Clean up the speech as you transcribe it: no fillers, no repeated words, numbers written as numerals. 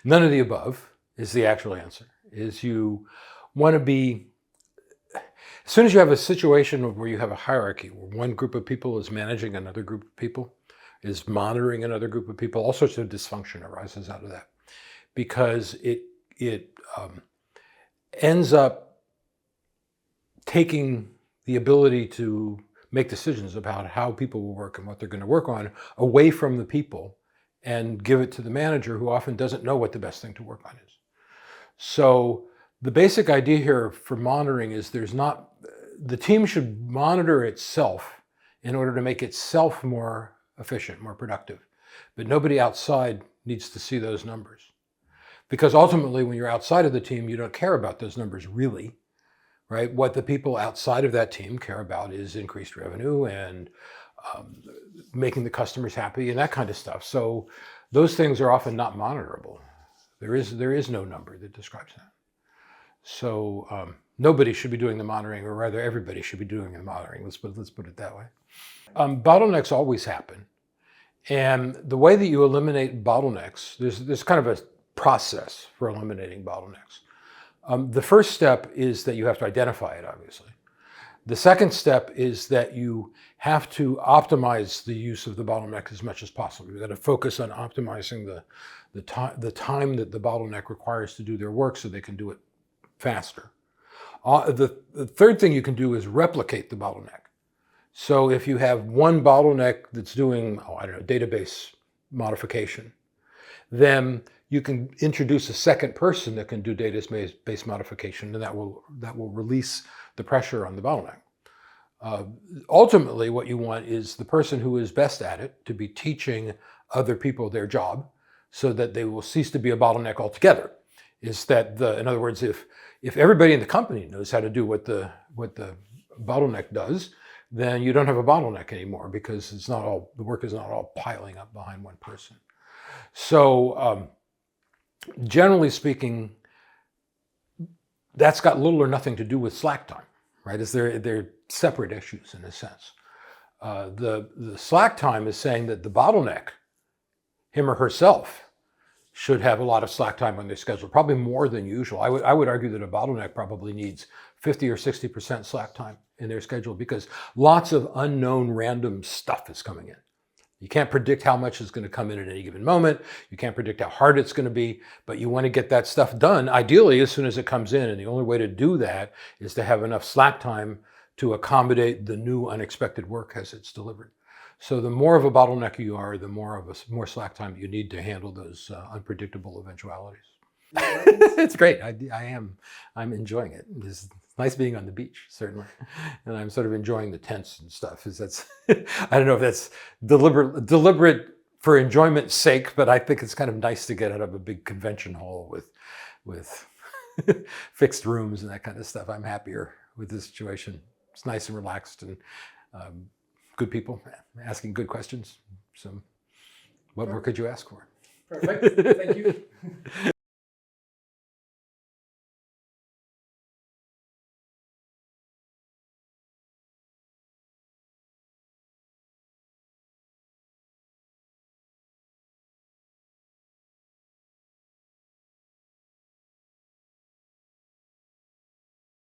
None of the above is the actual answer. Is you want to be, as soon as you have a situation where you have a hierarchy, where one group of people is managing another group of people, is monitoring another group of people, all sorts of dysfunction arises out of that. Because it ends up taking the ability to make decisions about how people will work and what they're going to work on away from the people and give it to the manager, who often doesn't know what the best thing to work on is. So the basic idea here for monitoring is the team should monitor itself in order to make itself more efficient, more productive. But nobody outside needs to see those numbers. Because ultimately, when you're outside of the team, you don't care about those numbers really, right? What the people outside of that team care about is increased revenue and making the customers happy and that kind of stuff. So those things are often not monitorable. There is no number that describes that. So nobody should be doing the monitoring, or rather everybody should be doing the monitoring. Let's put it that way. Bottlenecks always happen. And the way that you eliminate bottlenecks, there's kind of a process for eliminating bottlenecks. The first step is that you have to identify it, obviously. The second step is that you have to optimize the use of the bottleneck as much as possible. You've got to focus on optimizing the time that the bottleneck requires to do their work so they can do it faster. The third thing you can do is replicate the bottleneck. So if you have one bottleneck that's doing, database modification, then you can introduce a second person that can do database modification, and that will release the pressure on the bottleneck. Ultimately, what you want is the person who is best at it to be teaching other people their job, so that they will cease to be a bottleneck altogether. In other words, if everybody in the company knows how to do what the bottleneck does, then you don't have a bottleneck anymore, because the work is not all piling up behind one person. So generally speaking, that's got little or nothing to do with slack time, right? They're separate issues in a sense. The slack time is saying that the bottleneck, him or herself, should have a lot of slack time on their schedule, probably more than usual. I would argue that a bottleneck probably needs 50 or 60% slack time in their schedule, because lots of unknown random stuff is coming in. You can't predict how much is going to come in at any given moment. You can't predict how hard it's going to be, but you want to get that stuff done, ideally, as soon as it comes in. And the only way to do that is to have enough slack time to accommodate the new unexpected work as it's delivered. So the more of a bottleneck you are, the more slack time you need to handle those unpredictable eventualities. It's great. I'm enjoying it. It's nice being on the beach, certainly. And I'm sort of enjoying the tents and stuff. I don't know if that's deliberate for enjoyment's sake, but I think it's kind of nice to get out of a big convention hall with fixed rooms and that kind of stuff. I'm happier with this situation. It's nice and relaxed, and good people asking good questions. So what more could you ask for? Perfect. Thank you.